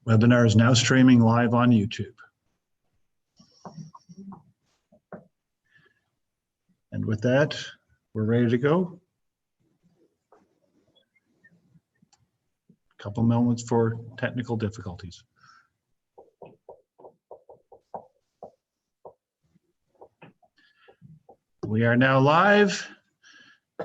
Webinar is now streaming live on YouTube. And with that, we're ready to go. A couple moments for technical difficulties. We are now live,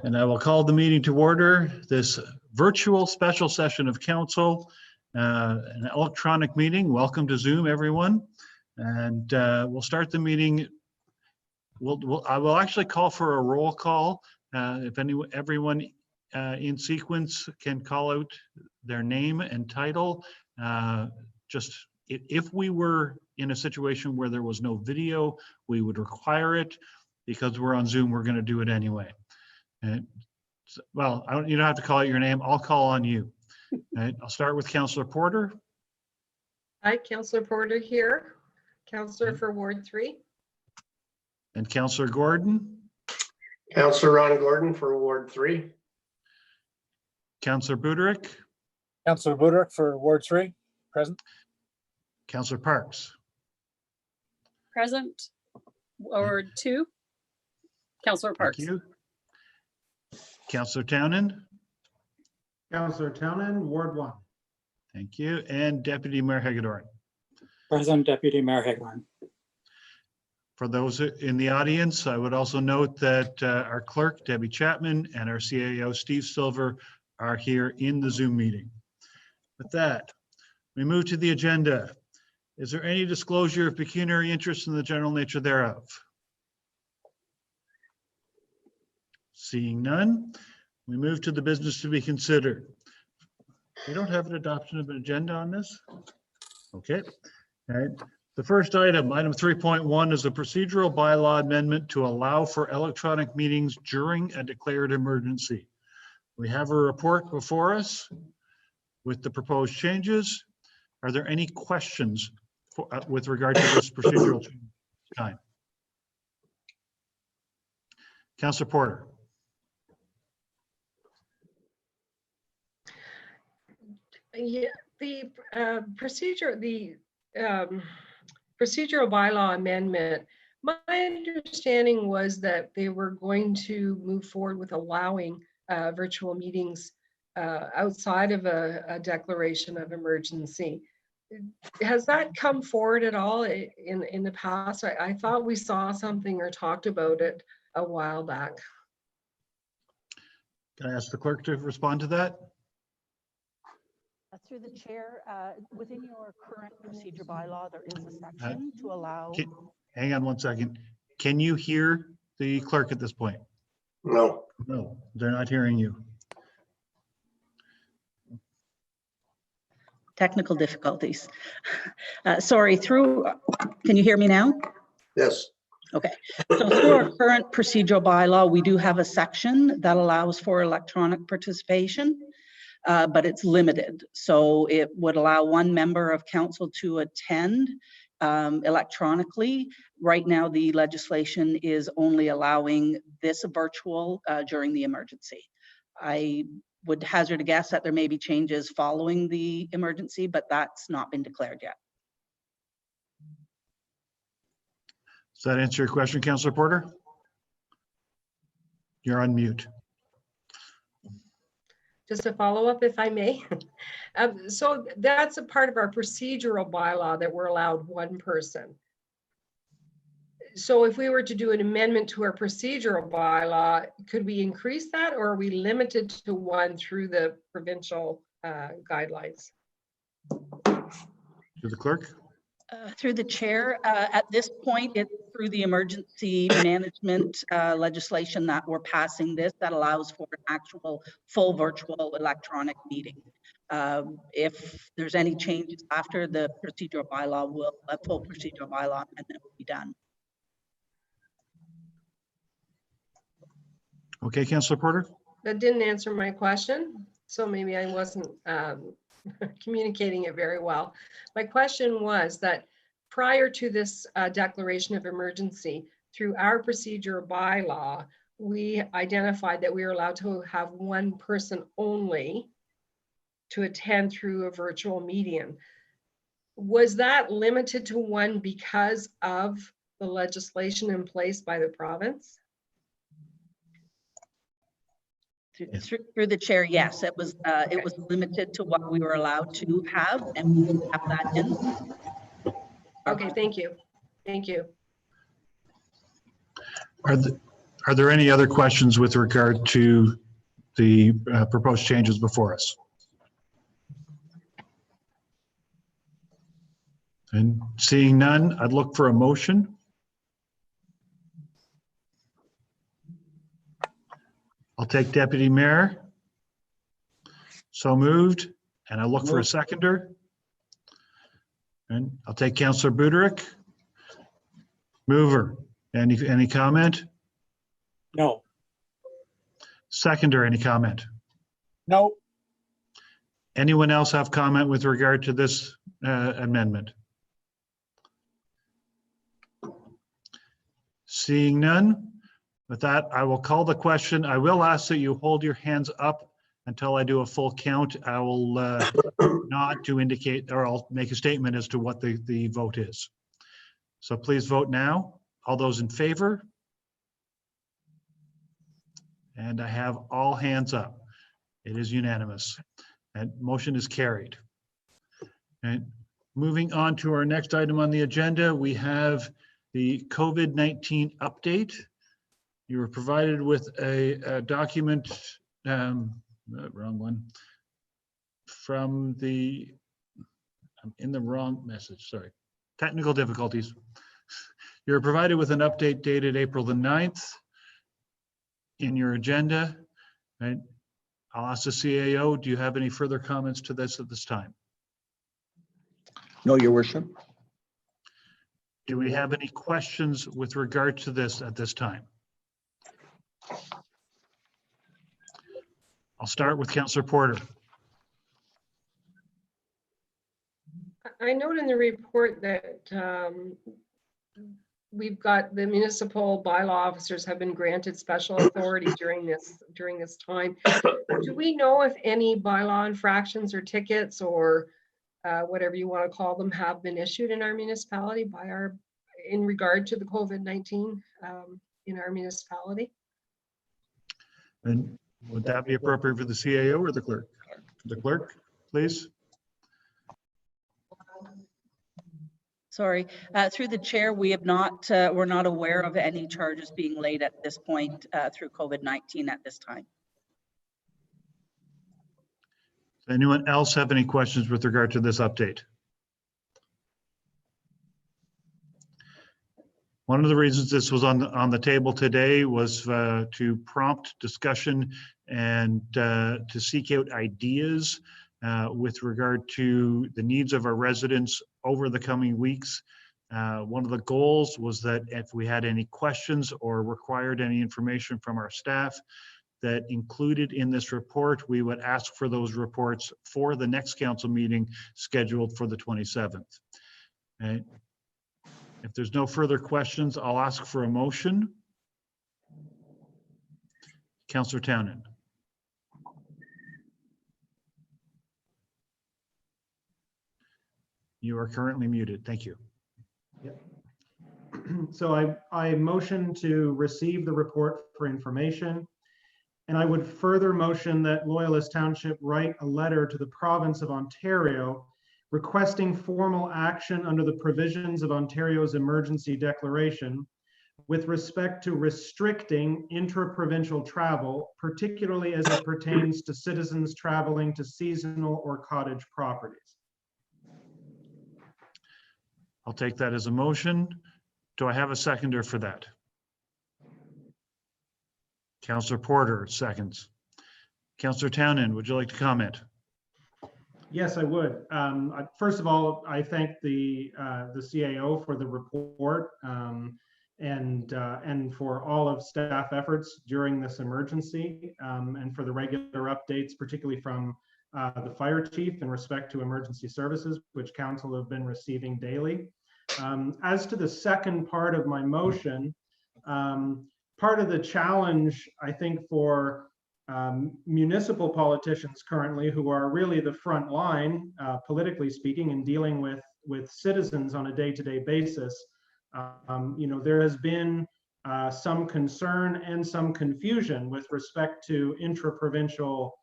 and I will call the meeting to order. This virtual special session of council, an electronic meeting. Welcome to Zoom, everyone. And we'll start the meeting. I will actually call for a roll call. If everyone in sequence can call out their name and title. Just if we were in a situation where there was no video, we would require it. Because we're on Zoom, we're going to do it anyway. And well, you don't have to call out your name. I'll call on you. Right, I'll start with Councillor Porter. Hi, Councillor Porter here. Councillor for Ward 3. And Councillor Gordon. Councillor Ron Gordon for Ward 3. Councillor Budarick. Councillor Budarick for Ward 3. Present. Councillor Parks. Present. Ward 2. Councillor Parks. Thank you. Councillor Townend. Councillor Townend, Ward 1. Thank you. And Deputy Mayor Hegadorn. Present, Deputy Mayor Hegadorn. For those in the audience, I would also note that our clerk, Debbie Chapman, and our CAO, Steve Silver, are here in the Zoom meeting. With that, we move to the agenda. Is there any disclosure of pecuniary interest in the general nature thereof? Seeing none, we move to the business to be considered. We don't have an adoption of an agenda on this. Okay. All right. The first item 3.1, is a procedural bylaw amendment to allow for electronic meetings during a declared emergency. We have a report before us with the proposed changes. Are there any questions with regard to this procedural time? Councillor Porter. Yeah, the procedural bylaw amendment, my understanding was that they were going to move forward with allowing virtual meetings outside of a declaration of emergency. Has that come forward at all in the past? I thought we saw something or talked about it a while back. Can I ask the clerk to respond to that? Through the chair, within your current procedure bylaw, there is a section to allow. Hang on one second. Can you hear the clerk at this point? No. No, they're not hearing you. Technical difficulties. Sorry, can you hear me now? Yes. Okay, so through our current procedural bylaw, we do have a section that allows for electronic participation. But it's limited. So it would allow one member of council to attend electronically. Right now, the legislation is only allowing this virtual during the emergency. I would hazard a guess that there may be changes following the emergency, but that's not been declared yet. Does that answer your question, Councillor Porter? You're on mute. Just a follow-up, if I may. So that's a part of our procedural bylaw that we're allowed one person. So if we were to do an amendment to our procedural bylaw, could we increase that, or are we limited to one through the provincial guidelines? To the clerk. Through the chair, at this point, it's through the emergency management legislation that we're passing this that allows for an actual full virtual electronic meeting. If there's any changes after the procedural bylaw, a full procedural bylaw amendment will be done. Okay, Councillor Porter. That didn't answer my question, so maybe I wasn't communicating it very well. My question was that prior to this declaration of emergency, through our procedural bylaw, we identified that we were allowed to have one person only to attend through a virtual medium. Was that limited to one because of the legislation in place by the province? Through the chair, yes, it was limited to what we were allowed to have, and we didn't have that in. Okay, thank you. Thank you. Are there any other questions with regard to the proposed changes before us? And seeing none, I'd look for a motion. I'll take Deputy Mayor. So moved, and I'll look for a seconder. And I'll take Councillor Budarick. Mover, any comment? No. Seconder, any comment? No. Anyone else have comment with regard to this amendment? Seeing none, with that, I will call the question. I will ask that you hold your hands up until I do a full count. I will not to indicate, or I'll make a statement as to what the vote is. So please vote now. All those in favor? And I have all hands up. It is unanimous. And motion is carried. And moving on to our next item on the agenda, we have the COVID-19 update. You were provided with a document, wrong one, from the, I'm in the wrong message, sorry. Technical difficulties. You were provided with an update dated April the 9th in your agenda. Right? I'll ask the CAO, do you have any further comments to this at this time? No, Your Worship. Do we have any questions with regard to this at this time? I'll start with Councillor Porter. I note in the report that we've got the municipal bylaw officers have been granted special authority during this time. Do we know if any bylaw infractions or tickets or whatever you want to call them have been issued in our municipality in regard to the COVID-19 in our municipality? And would that be appropriate for the CAO or the clerk? The clerk, please. Sorry, through the chair, we have not, we're not aware of any charges being laid at this point through COVID-19 at this time. Does anyone else have any questions with regard to this update? One of the reasons this was on the table today was to prompt discussion and to seek out ideas with regard to the needs of our residents over the coming weeks. One of the goals was that if we had any questions or required any information from our staff that included in this report, we would ask for those reports for the next council meeting scheduled for the 27th. Okay. If there's no further questions, I'll ask for a motion. Councillor Townend. You are currently muted. Thank you. Yep. So I motion to receive the report for information. And I would further motion that Loyalist Township write a letter to the province of Ontario requesting formal action under the provisions of Ontario's emergency declaration with respect to restricting intra-provincial travel, particularly as it pertains to citizens traveling to seasonal or cottage properties. I'll take that as a motion. Do I have a seconder for that? Councillor Porter seconds. Councillor Townend, would you like to comment? Yes, I would. First of all, I thank the CAO for the report and for all of staff efforts during this emergency and for the regular updates, particularly from the fire chief in respect to emergency services, which council have been receiving daily. As to the second part of my motion, part of the challenge, I think, for municipal politicians currently, who are really the front line, politically speaking, in dealing with citizens on a day-to-day basis. There has been some concern and some confusion with respect to intra-provincial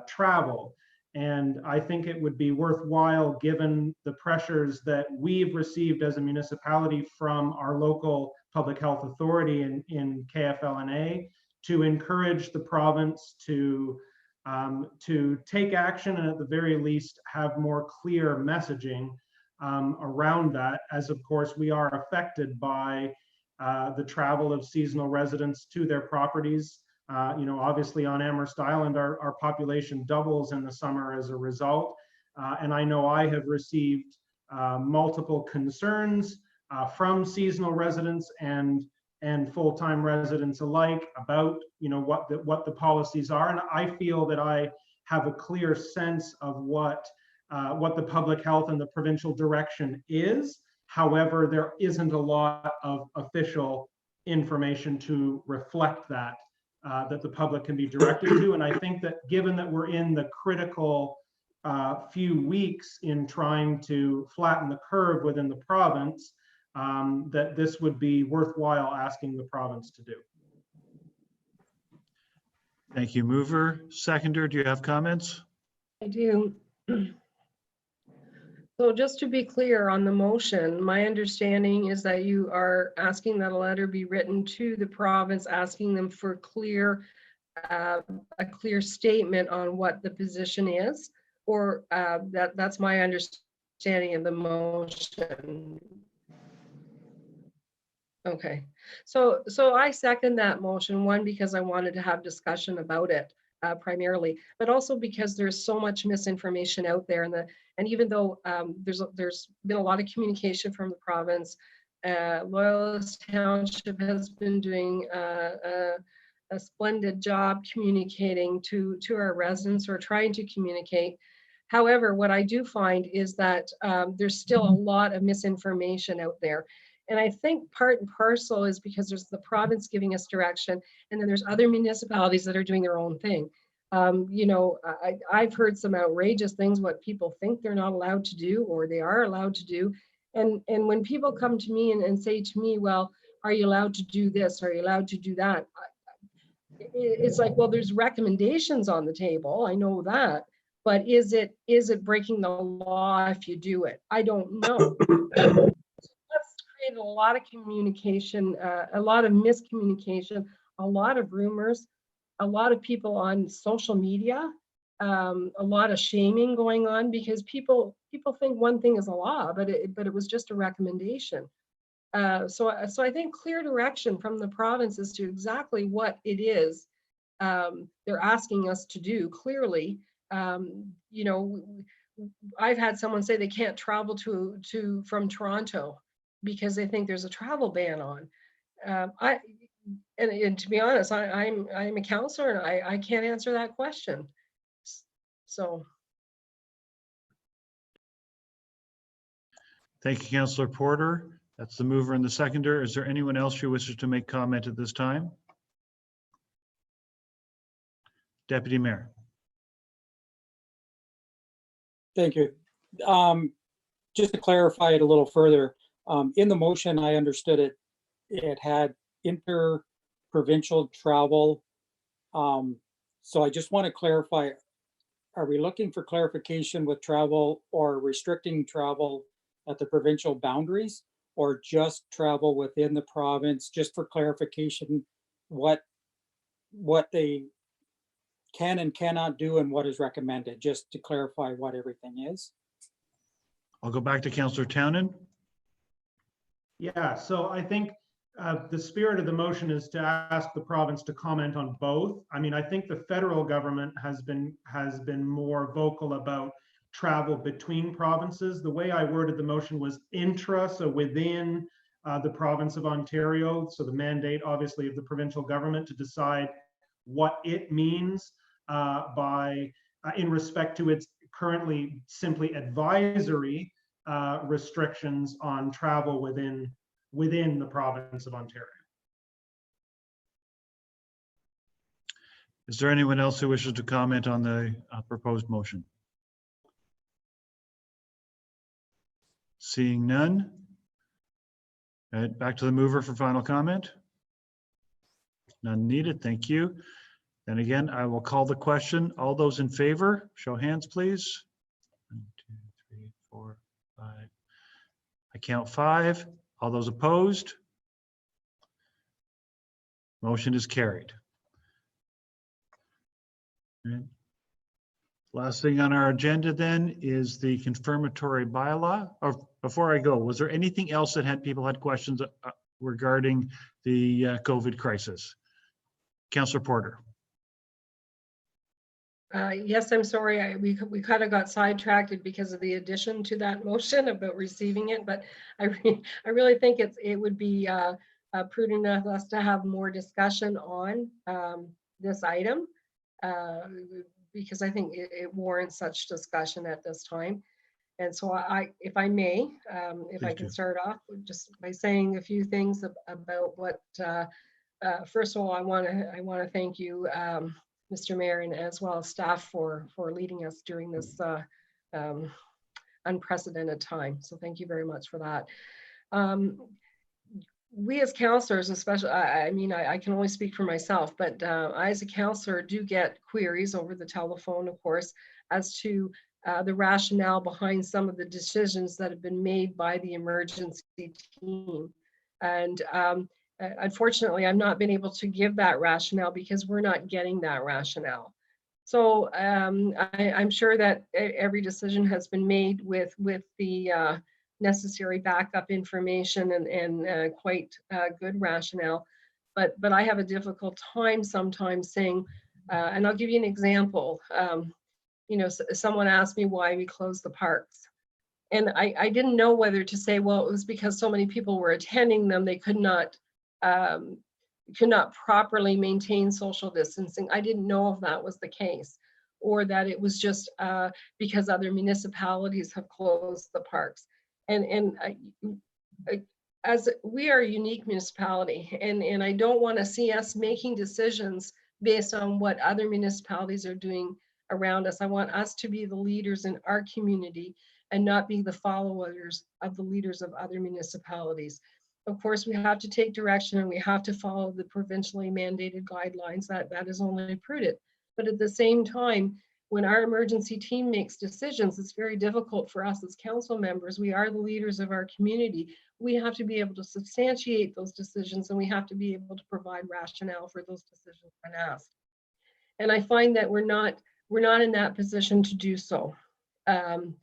travel. And I think it would be worthwhile, given the pressures that we've received as a municipality from our local public health authority in KFLNA, to encourage the province to take action and at the very least have more clear messaging around that, as of course we are affected by the travel of seasonal residents to their properties. Obviously on Amherst Island, our population doubles in the summer as a result. And I know I have received multiple concerns from seasonal residents and full-time residents alike about what the policies are. And I feel that I have a clear sense of what the public health and the provincial direction is. However, there isn't a lot of official information to reflect that the public can be directed to. And I think that given that we're in the critical few weeks in trying to flatten the curve within the province, that this would be worthwhile asking the province to do. Thank you, mover. Seconder, do you have comments? I do. So just to be clear on the motion, my understanding is that you are asking that a letter be written to the province, asking them for a clear statement on what the position is, or that's my understanding of the motion. Okay, so I second that motion, one, because I wanted to have discussion about it primarily, but also because there's so much misinformation out there, and even though there's been a lot of communication from the province, Loyalist Township has been doing a splendid job communicating to our residents, or trying to communicate. However, what I do find is that there's still a lot of misinformation out there. And I think part and parcel is because there's the province giving us direction, and then there's other municipalities that are doing their own thing. I've heard some outrageous things, what people think they're not allowed to do, or they are allowed to do. And when people come to me and say to me, well, are you allowed to do this? Are you allowed to do that? It's like, well, there's recommendations on the table. I know that. But is it breaking the law if you do it? I don't know. A lot of communication, a lot of miscommunication, a lot of rumors, a lot of people on social media, a lot of shaming going on, because people think one thing is a law, but it was just a recommendation. So I think clear direction from the province as to exactly what it is they're asking us to do clearly. I've had someone say they can't travel from Toronto because they think there's a travel ban on. And to be honest, I'm a counselor, and I can't answer that question. So. Thank you, Councillor Porter. That's the mover and the seconder. Is there anyone else who wishes to make comment at this time? Deputy Mayor. Thank you. Just to clarify it a little further, in the motion, I understood it had inter-provincial travel. So I just want to clarify, are we looking for clarification with travel or restricting travel at the provincial boundaries, or just travel within the province? Just for clarification, what they can and cannot do and what is recommended, just to clarify what everything is. I'll go back to Councillor Townend. Yeah, so I think the spirit of the motion is to ask the province to comment on both. I mean, I think the federal government has been more vocal about travel between provinces. The way I worded the motion was intra, so within the province of Ontario. So the mandate, obviously, of the provincial government to decide what it means in respect to its currently simply advisory restrictions on travel within the province of Ontario. Is there anyone else who wishes to comment on the proposed motion? Seeing none. Back to the mover for final comment. None needed. Thank you. Then again, I will call the question. All those in favor, show hands, please. 1, 2, 3, 4, 5. I count 5. All those opposed? Motion is carried. Okay. Last thing on our agenda then is the confirmatory bylaw. Or before I go, was there anything else that people had questions regarding the COVID crisis? Councillor Porter. Yes, I'm sorry. We kind of got sidetracked because of the addition to that motion about receiving it, but I really think it would be prudent of us to have more discussion on this item because I think it warrants such discussion at this time. And so if I may, if I can start off just by saying a few things about what. First of all, I want to thank you, Mr. Mayor, and as well as staff for leading us during this unprecedented time. So thank you very much for that. We as councillors, especially, I can only speak for myself, but I as a councillor do get queries over the telephone, of course, as to the rationale behind some of the decisions that have been made by the emergency team. And unfortunately, I've not been able to give that rationale because we're not getting that rationale. So I'm sure that every decision has been made with the necessary backup information and quite good rationale. But I have a difficult time sometimes saying, and I'll give you an example. Someone asked me why we closed the parks. And I didn't know whether to say, well, it was because so many people were attending them, they could not properly maintain social distancing. I didn't know if that was the case, or that it was just because other municipalities have closed the parks. And as we are a unique municipality, and I don't want to see us making decisions based on what other municipalities are doing around us. I want us to be the leaders in our community and not be the followers of the leaders of other municipalities. Of course, we have to take direction and we have to follow the provincially mandated guidelines. That is only prudent. But at the same time, when our emergency team makes decisions, it's very difficult for us as council members. We are the leaders of our community. We have to be able to substantiate those decisions, and we have to be able to provide rationale for those decisions when asked. And I find that we're not in that position to do so. And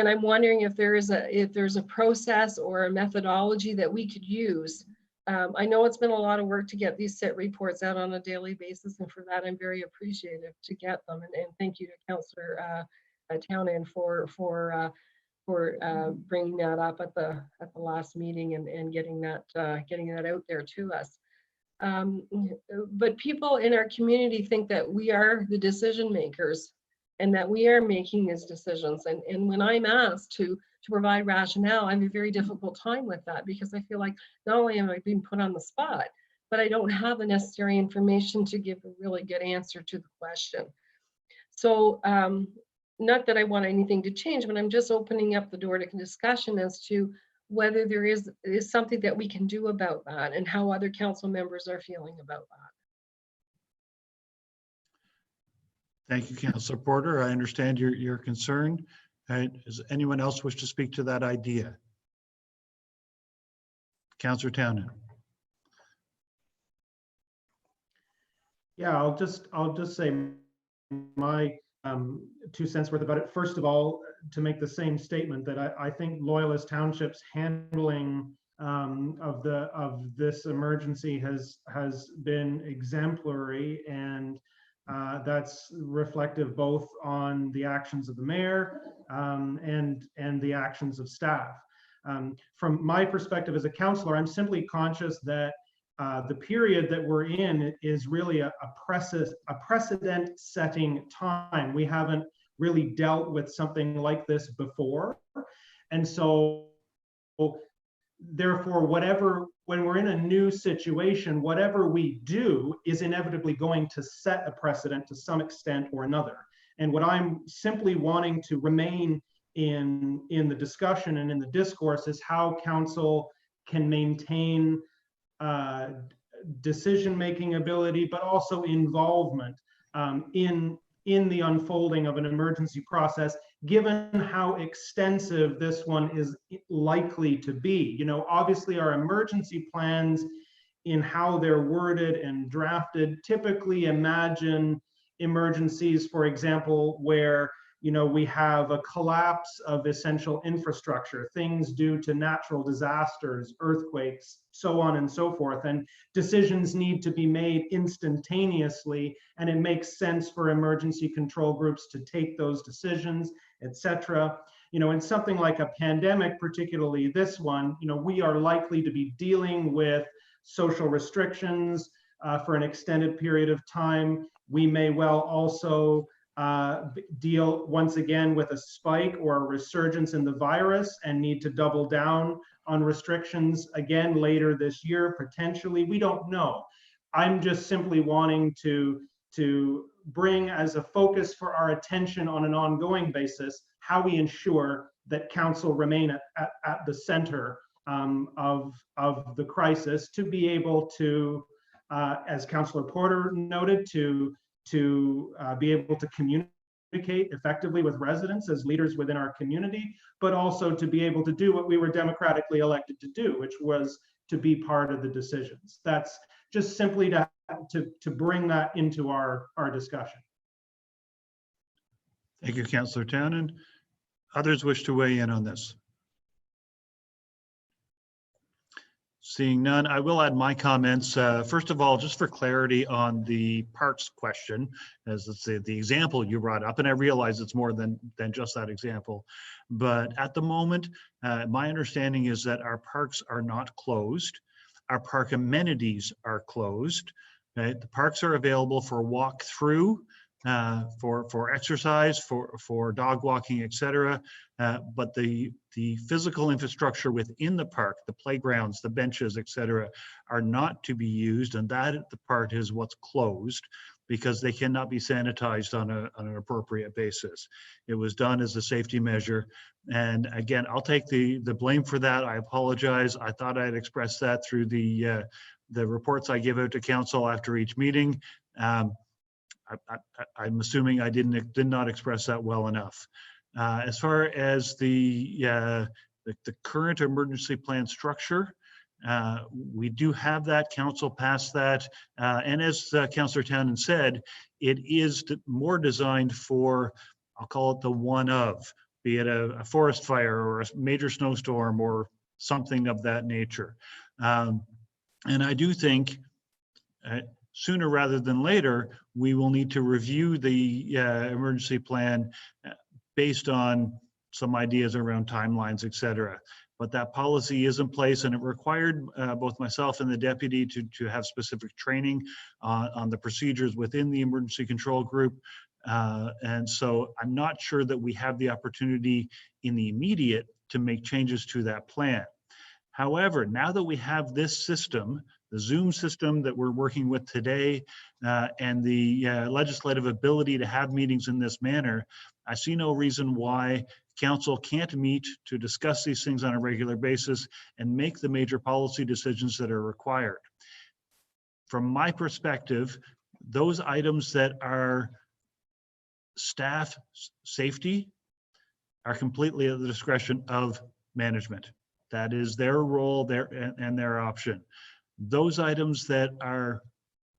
I'm wondering if there's a process or a methodology that we could use. I know it's been a lot of work to get these SIT reports out on a daily basis, and for that I'm very appreciative to get them. And thank you to Councillor Townend for bringing that up at the last meeting and getting that out there to us. But people in our community think that we are the decision makers and that we are making these decisions. And when I'm asked to provide rationale, I have a very difficult time with that, because I feel like not only am I being put on the spot, but I don't have the necessary information to give a really good answer to the question. So not that I want anything to change, but I'm just opening up the door to discussion as to whether there is something that we can do about that and how other council members are feeling about that. Thank you, Councillor Porter. I understand your concern. Does anyone else wish to speak to that idea? Councillor Townend. Yeah, I'll just say my 2 cents worth about it. First of all, to make the same statement that I think Loyalist Township's handling of this emergency has been exemplary, and that's reflective both on the actions of the mayor and the actions of staff. From my perspective as a councillor, I'm simply conscious that the period that we're in is really a precedent-setting time. We haven't really dealt with something like this before. And so therefore, when we're in a new situation, whatever we do is inevitably going to set a precedent to some extent or another. And what I'm simply wanting to remain in the discussion and in the discourse is how council can maintain decision-making ability, but also involvement in the unfolding of an emergency process, given how extensive this one is likely to be. You know, obviously our emergency plans, in how they're worded and drafted, typically imagine emergencies, for example, where, you know, we have a collapse of essential infrastructure, things due to natural disasters, earthquakes, so on and so forth. And decisions need to be made instantaneously, and it makes sense for emergency control groups to take those decisions, etc. You know, in something like a pandemic, particularly this one, you know, we are likely to be dealing with social restrictions for an extended period of time. We may well also deal once again with a spike or a resurgence in the virus and need to double down on restrictions again later this year, potentially. We don't know. I'm just simply wanting to bring as a focus for our attention on an ongoing basis how we ensure that council remain at the center of the crisis, to be able to, as Councillor Porter noted, to be able to communicate effectively with residents as leaders within our community, but also to be able to do what we were democratically elected to do, which was to be part of the decisions. That's just simply to bring that into our discussion. Thank you, Councillor Townend. Others wish to weigh in on this? Seeing none, I will add my comments. First of all, just for clarity on the parks question, as let's say the example you brought up, and I realize it's more than just that example. But at the moment, my understanding is that our parks are not closed. Our park amenities are closed. Right? The parks are available for walk through, for exercise, for dog walking, etc. But the physical infrastructure within the park, the playgrounds, the benches, etc., are not to be used, and that the part is what's closed, because they cannot be sanitized on an appropriate basis. It was done as a safety measure, and again, I'll take the blame for that. I apologize. I thought I'd expressed that through the reports I give out to council after each meeting. I'm assuming I did not express that well enough. As far as the current emergency plan structure, we do have that. Council passed that, and as Councillor Townend said, it is more designed for, I'll call it the one of, be it a forest fire or a major snowstorm or something of that nature. And I do think sooner rather than later, we will need to review the emergency plan based on some ideas around timelines, etc. But that policy is in place, and it required both myself and the deputy to have specific training on the procedures within the emergency control group. And so I'm not sure that we have the opportunity in the immediate to make changes to that plan. However, now that we have this system, the Zoom system that we're working with today, and the legislative ability to have meetings in this manner, I see no reason why council can't meet to discuss these things on a regular basis and make the major policy decisions that are required. From my perspective, those items that are staff safety are completely at the discretion of management. That is their role and their option. Those items that are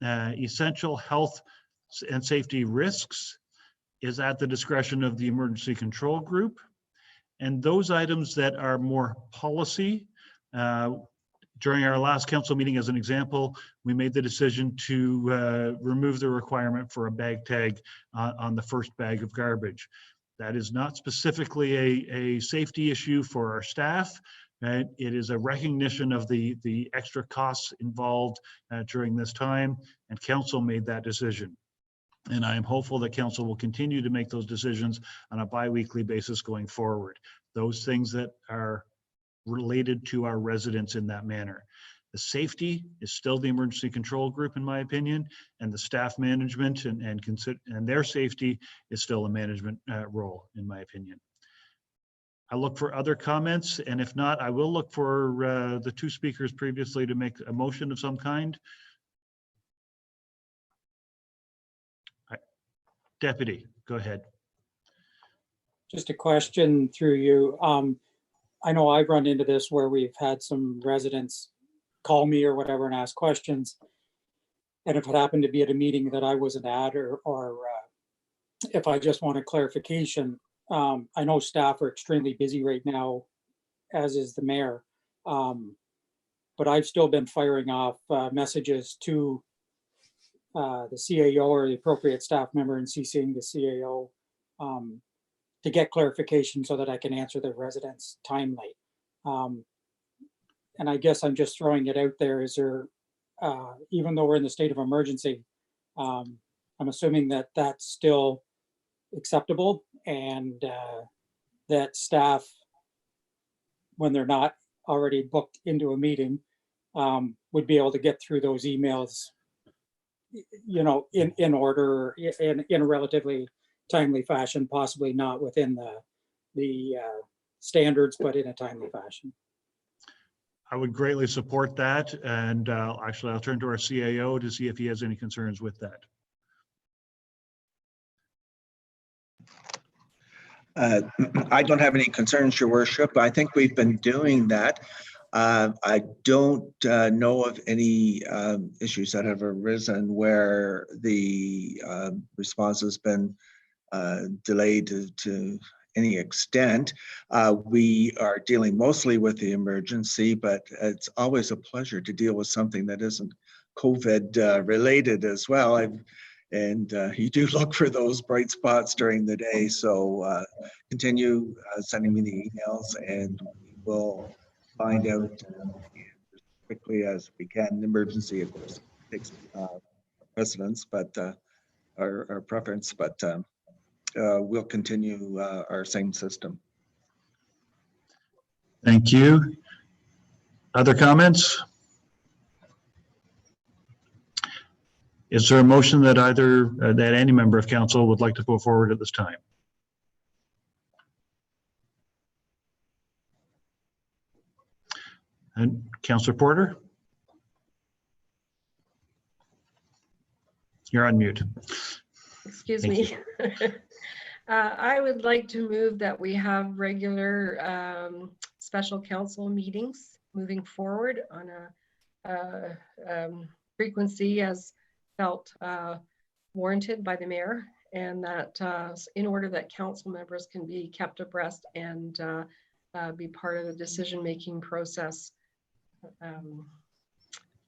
essential health and safety risks is at the discretion of the emergency control group. And those items that are more policy, during our last council meeting, as an example, we made the decision to remove the requirement for a bag tag on the first bag of garbage. That is not specifically a safety issue for our staff. Right? It is a recognition of the extra costs involved during this time, and council made that decision. And I am hopeful that council will continue to make those decisions on a bi-weekly basis going forward. Those things that are related to our residents in that manner. The safety is still the emergency control group, in my opinion, and the staff management and their safety is still a management role, in my opinion. I look for other comments, and if not, I will look for the two speakers previously to make a motion of some kind. Deputy, go ahead. Just a question through you. I know I've run into this where we've had some residents call me or whatever and ask questions. And if it happened to be at a meeting that I wasn't at, or if I just wanted clarification, I know staff are extremely busy right now, as is the mayor. But I've still been firing off messages to the CAO or the appropriate staff member and CCing the CAO to get clarification so that I can answer the residents timely. And I guess I'm just throwing it out there. Is there, even though we're in the state of emergency, I'm assuming that that's still acceptable, and that staff, when they're not already booked into a meeting, would be able to get through those emails, you know, in order, in a relatively timely fashion, possibly not within the standards, but in a timely fashion. I would greatly support that. And actually, I'll turn to our CAO to see if he has any concerns with that. I don't have any concerns, Your Worship. I think we've been doing that. I don't know of any issues that have arisen where the response has been delayed to any extent. We are dealing mostly with the emergency, but it's always a pleasure to deal with something that isn't COVID related as well. And you do look for those bright spots during the day. So continue sending me the emails, and we will find out as quickly as we can. Emergency, of course, takes precedence, but our preference, but we'll continue our same system. Thank you. Other comments? Is there a motion that that any member of council would like to put forward at this time? And Councillor Porter? You're on mute. Excuse Thank me. I would like to move that we have regular special council meetings moving forward on a frequency as felt warranted by the mayor, and that in order that council members can be kept abreast and be part of the decision-making process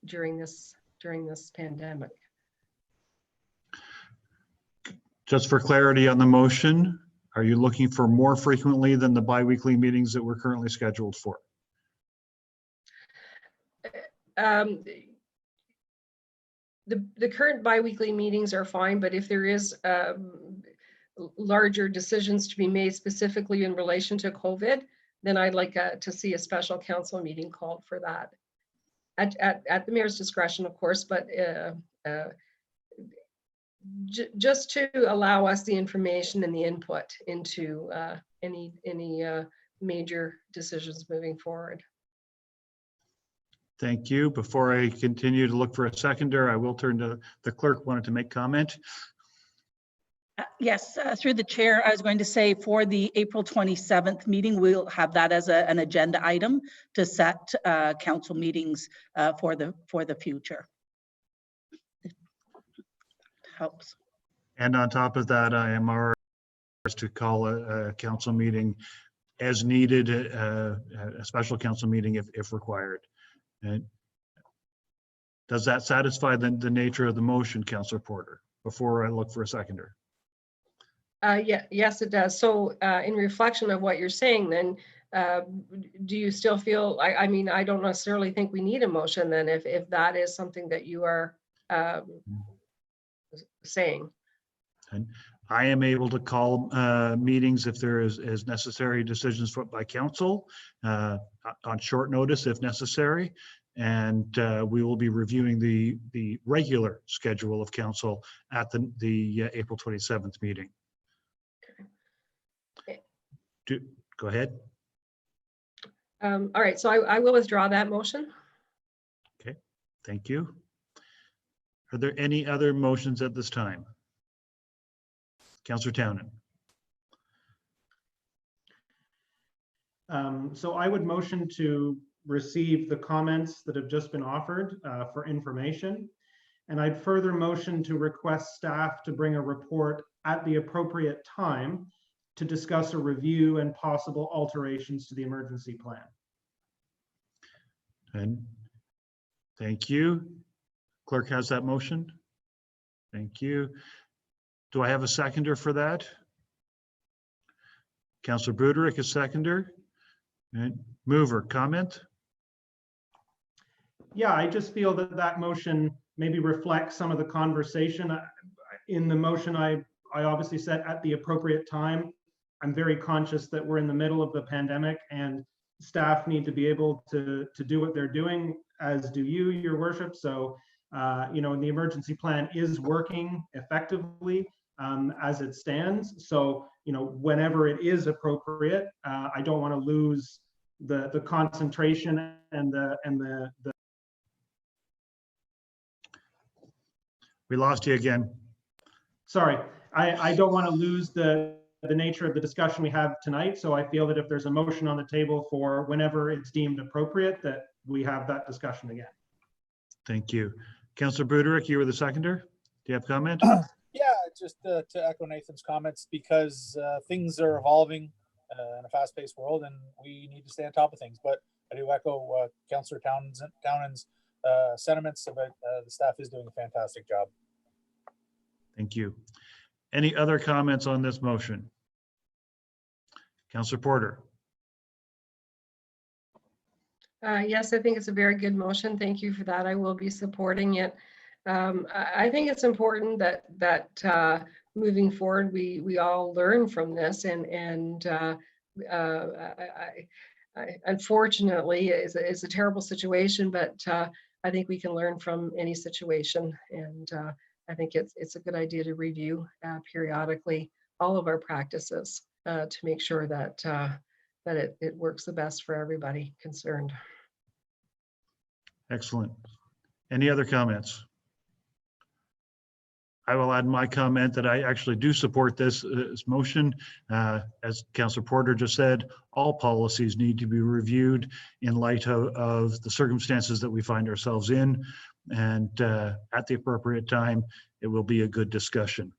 during this pandemic. Just for clarity on the motion, are you looking for more frequently than the bi-weekly meetings that we're currently scheduled for? The current bi-weekly meetings are fine, but if there is larger decisions to be made specifically in relation to COVID, then I'd like to see a special council meeting called for that. At the mayor's discretion, of course, but just to allow us the information and the input into any major decisions moving forward. Thank you. Before I continue to look for a seconder, I will turn to the clerk. Wanted to make comment. Yes, through the chair, I was going to say for the April 27th meeting, we'll have that as an agenda item to set council meetings for the future. Helps. And on top of that, I am asked to call a council meeting as needed, a special council meeting if required. And does that satisfy the nature of the motion, Councillor Porter, before I look for a seconder? Yeah, yes, it does. So in reflection of what you're saying, then do you still feel, I mean, I don't necessarily think we need a motion then if that is something that you are saying. And I am able to call meetings if there is necessary decisions by council on short notice if necessary. And we will be reviewing the regular schedule of council at the April 27th meeting. Okay. Go ahead. All right, so I will withdraw that motion. Thank you. Are there any other motions at this time? Councillor Townend. So I would motion to receive the comments that have just been offered for information. And I'd further motion to request staff to bring a report at the appropriate time to discuss a review and possible alterations to the emergency plan. And thank you. Clerk has that motion. Thank you. Do I have a seconder for that? Councillor Budarick, a seconder. And mover, comment? Yeah, I just feel that that motion maybe reflects some of the conversation. In the motion, I obviously said at the appropriate time. I'm very conscious that we're in the middle of the pandemic and staff need to be able to do what they're doing, as do you, your worship. So, you know, the emergency plan is working effectively as it stands. So, you know, whenever it is appropriate, I don't want to lose the concentration and the. We lost you again. Sorry, I don't want to lose the nature of the discussion we have tonight. So I feel that if there's a motion on the table for whenever it's deemed appropriate, that we have that discussion again. Thank you. Councillor Budarick, you were the seconder. Do you have a comment? Yeah, just to echo Nathan's comments, because things are evolving in a fast-paced world, and we need to stay on top of things. But I do echo Councillor Townend's sentiments about the staff is doing a fantastic job. Thank you. Any other comments on this motion? Councillor Porter. Yes, I think it's a very good motion. Thank you for that. I will be supporting it. I think it's important that moving forward, we all learn from this, and unfortunately, it's a terrible situation, but I think we can learn from any situation, and I think it's a good idea to review periodically all of our practices to make sure that it works the best for everybody concerned. Excellent. Any other comments? I will add my comment that I actually do support this motion. As Councillor Porter just said, all policies need to be reviewed in light of the circumstances that we find ourselves in. And at the appropriate time, it will be a good discussion.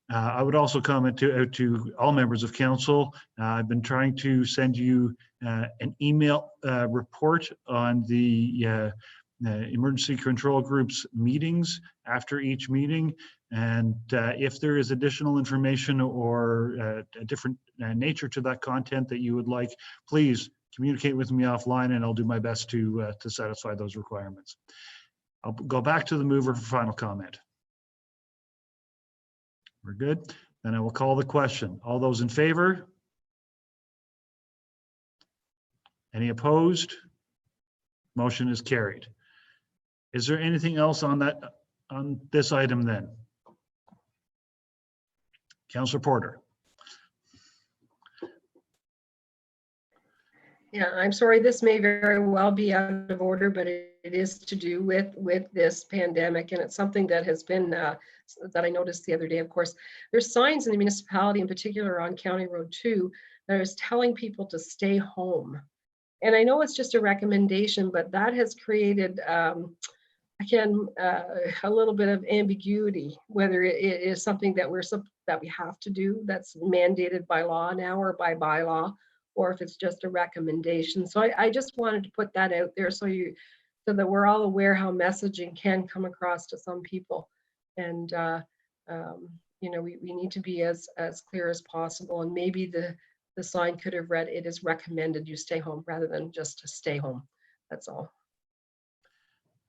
I would also comment to all members of council. I've been trying to send you an email report on the emergency control group's meetings after each meeting. And if there is additional information or a different nature to that content that you would like, please communicate with me offline and I'll do my best to satisfy those requirements. I'll go back to the mover for final comment. We're good. Then I will call the question. All those in favor? Any opposed? Motion is carried. Is there anything else on this item then? Councillor Porter. Yeah, I'm sorry, this may very well be out of order, but it is to do with this pandemic, and it's something that has been that I noticed the other day. Of course, there's signs in the municipality, in particular on County Road 2, that is telling people to stay home. And I know it's just a recommendation, but that has created again a little bit of ambiguity, whether it is something that we have to do, that's mandated by law now or by bylaw, or if it's just a recommendation. So I just wanted to put that out there so that we're all aware how messaging can come across to some people. And you know, we need to be as clear as possible. And maybe the sign could have read, "It is recommended you stay home," rather than just to stay home. That's all.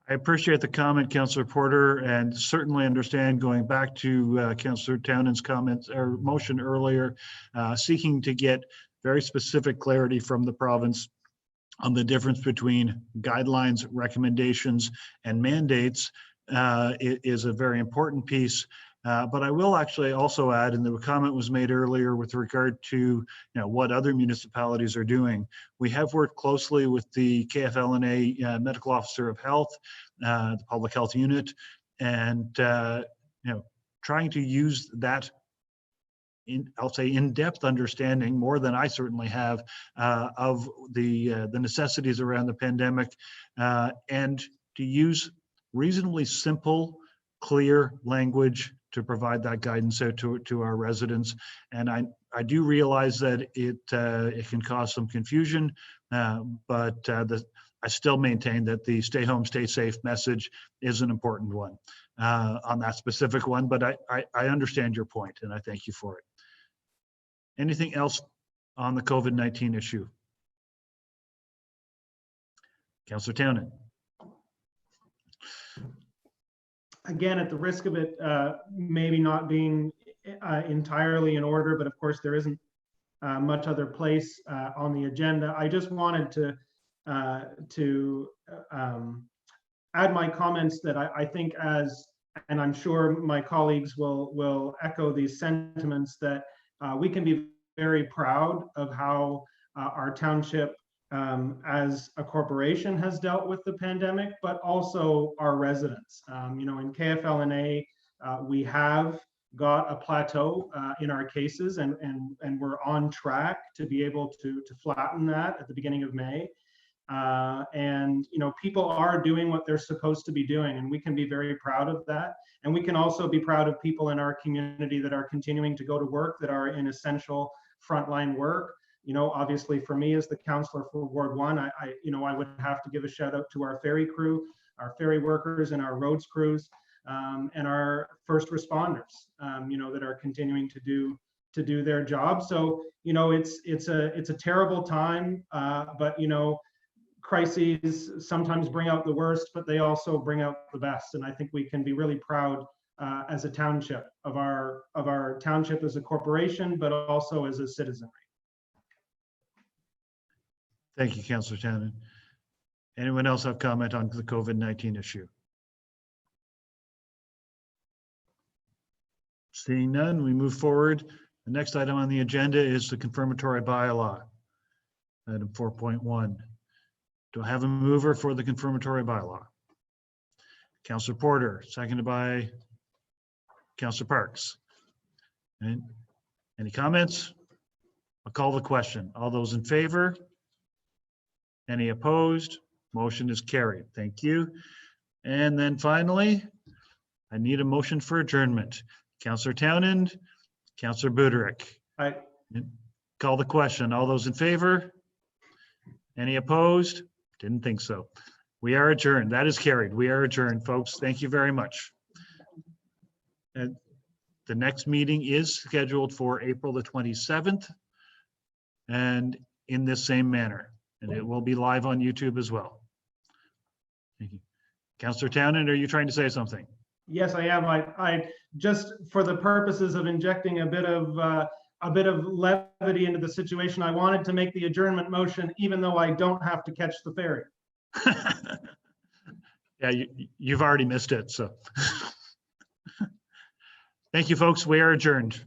I appreciate the comment, Councillor Porter, and certainly understand, going back to Councillor Townend's comments or motion earlier, seeking to get very specific clarity from the province on the difference between guidelines, recommendations, and mandates is a very important piece. But I will actually also add, and the comment was made earlier with regard to what other municipalities are doing. We have worked closely with the KFLNA Medical Officer of Health, the Public Health Unit, and trying to use that I'll say in-depth understanding, more than I certainly have, of the necessities around the pandemic, and to use reasonably simple, clear language to provide that guidance out to our residents. And I do realize that it can cause some confusion, but I still maintain that the stay home, stay safe message is an important one on that specific one. But I understand your point, and I thank you for it. Anything else on the COVID-19 issue? Councillor Townend. Again, at the risk of it maybe not being entirely in order, but of course there isn't much other place on the agenda. I just wanted to add my comments that I think and I'm sure my colleagues will echo these sentiments, that we can be very proud of how our township as a corporation has dealt with the pandemic, but also our residents. In KFLNA, we have got a plateau in our cases, and we're on track to be able to flatten that at the beginning of May. And people are doing what they're supposed to be doing, and we can be very proud of that. And we can also be proud of people in our community that are continuing to go to work, that are in essential frontline work. Obviously for me as the councillor for Ward 1, I would have to give a shout out to our ferry crew, our ferry workers, and our roads crews, and our first responders, that are continuing to do their job. So it's a terrible time, but crises sometimes bring out the worst, but they also bring out the best. And I think we can be really proud as a township of our township as a corporation, but also as a citizenry. Thank you, Councillor Townend. Anyone else have comment on the COVID-19 issue? Seeing none, we move forward. The next item on the agenda is the confirmatory by-law, item 4.1. Do I have a mover for the confirmatory by-law? Councillor Porter, seconded by Councillor Parks. And any comments? I'll call the question. All those in favor? Any opposed? Motion is carried. Thank you. And then finally, I need a motion for adjournment. Councillor Townend, Councillor Budarick. Aye. Call the question. All those in favor? Any opposed? Didn't think so. We are adjourned. That is carried. We are adjourned, folks. Thank you very much. And the next meeting is scheduled for April the 27th, and in this same manner. And it will be live on YouTube as well. Thank you. Councillor Townend, are you trying to say something? Yes, I am. I just, for the purposes of injecting a bit of levity into the situation, I wanted to make the adjournment motion, even though I don't have to catch the ferry. Yeah, you've already missed it, so. Thank you, folks. We are adjourned.